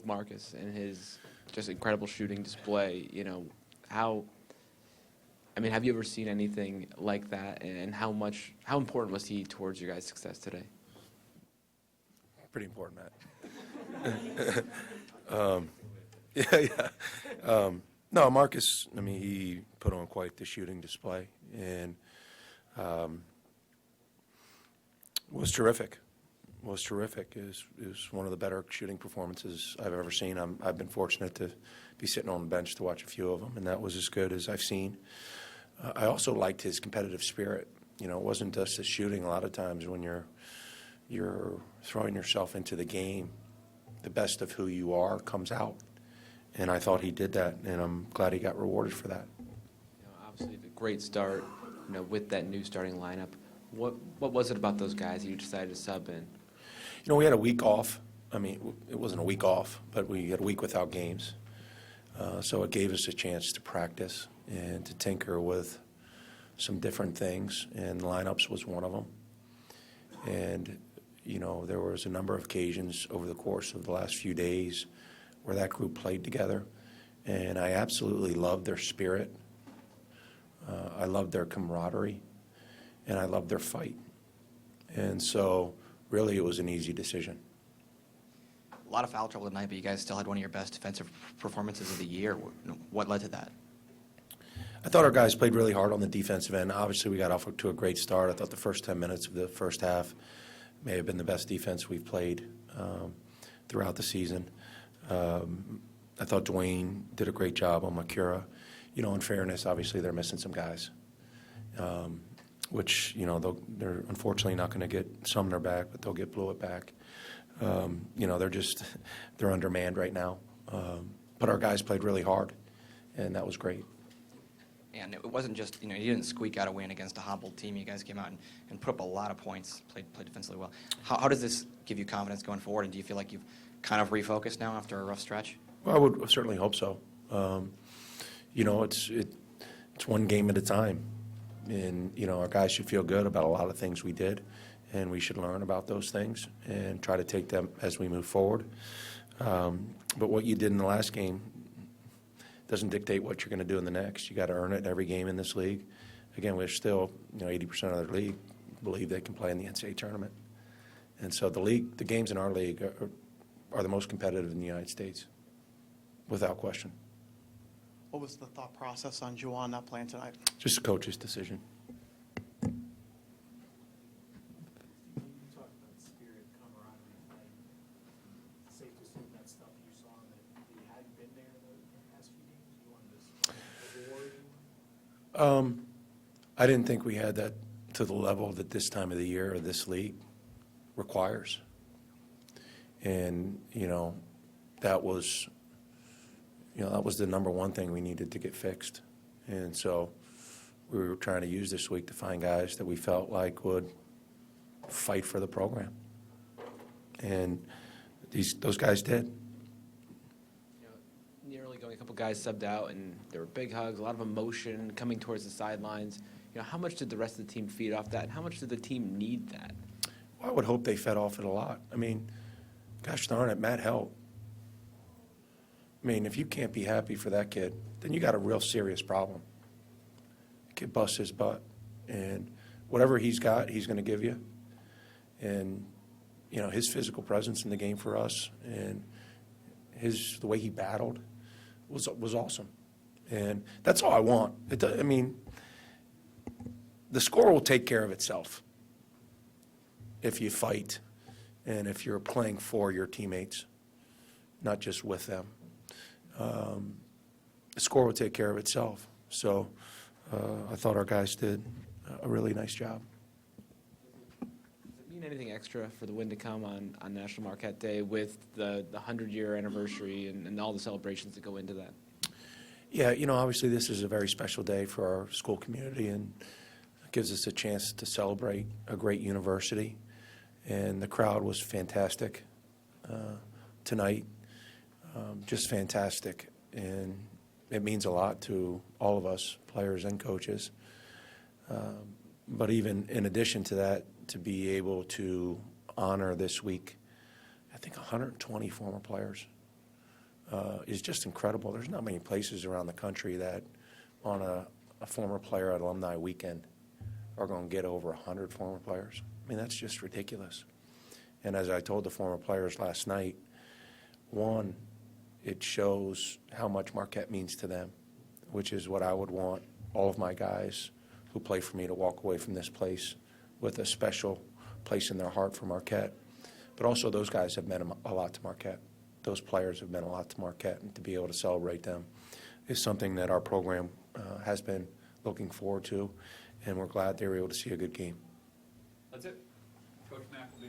with Marcus and his just incredible shooting display, have you ever seen anything like that, and how important was he towards your guys' success today? Pretty important, Matt. No, Marcus, he put on quite the shooting display, and was terrific. It was one of the better shooting performances I've ever seen. I've been fortunate to be sitting on the bench to watch a few of them, and that was as good as I've seen. I also liked his competitive spirit. It wasn't just his shooting. A lot of times when you're throwing yourself into the game, the best of who you are comes out. And I thought he did that, and I'm glad he got rewarded for that. Obviously, the great start, with that new starting lineup. What was it about those guys that you decided to sub in? We had a week off. It wasn't a week off, but we had a week without games. So it gave us a chance to practice and to tinker with some different things, and lineups was one of them. And, there was a number of occasions over the course of the last few days where that group played together, and I absolutely loved their spirit. I loved their camaraderie, and I loved their fight. And so, really, it was an easy decision. A lot of foul trouble tonight, but you guys still had one of your best defensive performances of the year. What led to that? I thought our guys played really hard on the defensive end. Obviously, we got off to a great start. I thought the first 10 minutes of the first half may have been the best defense we've played throughout the season. I thought Dwayne did a great job on Makura. In fairness, obviously they're missing some guys, which, they're unfortunately not going to get Sumner back, but they'll get Blewett back. They're undermanned right now. But our guys played really hard, and that was great. And it wasn't just, you didn't squeak out a win against a hobbled team. You guys came out and put up a lot of points, played defensively well. How does this give you confidence going forward, and do you feel like you've kind of refocused now after a rough stretch? Well, I would certainly hope so. It's one game at a time, and our guys should feel good about a lot of things we did, and we should learn about those things and try to take them as we move forward. But what you did in the last game doesn't dictate what you're going to do in the next. You got to earn it every game in this league. Again, we're still 80% of the league believe they can play in the NCAA tournament, and so the games in our league are the most competitive in the United States, without question. What was the thought process on Juwan not playing tonight? Just a coach's decision. You talked about spirit, camaraderie, fight. Safe to assume that stuff you saw that you hadn't been there in the past few games? You wanted to reward? I didn't think we had that to the level that this time of the year or this league requires. And, that was the number one thing we needed to get fixed. And so we were trying to use this week to find guys that we felt like would fight for the program. And those guys did. Nearly going, a couple guys subbed out, and there were big hugs, a lot of emotion coming towards the sidelines. How much did the rest of the team feed off that, and how much did the team need that? Well, I would hope they fed off it a lot. Gosh darn it, Matt helped. If you can't be happy for that kid, then you got a real serious problem. The kid busts his butt, and whatever he's got, he's going to give you. And, his physical presence in the game for us and the way he battled was awesome. And that's all I want. The score will take care of itself if you fight and if you're playing for your teammates, not just with them. The score will take care of itself. So I thought our guys did a really nice job. Does it mean anything extra for the win to come on National Marquette Day with the 100-year anniversary and all the celebrations that go into that? Yeah, obviously this is a very special day for our school community, and it gives us a chance to celebrate a great university. And the crowd was fantastic tonight. Just fantastic, and it means a lot to all of us, players and coaches. But even in addition to that, to be able to honor this week, I think 120 former players is just incredible. There's not many places around the country that on a former player at alumni weekend are going to get over 100 former players. I mean, that's just ridiculous. And as I told the former players last night, one, it shows how much Marquette means to them, which is what I would want all of my guys who play for me to walk away from this place with a special place in their heart for Marquette. But also those guys have meant a lot to Marquette. Those players have meant a lot to Marquette, and to be able to celebrate them is something that our program has been looking forward to, and we're glad they were able to see a good game. That's it. Coach Mack will be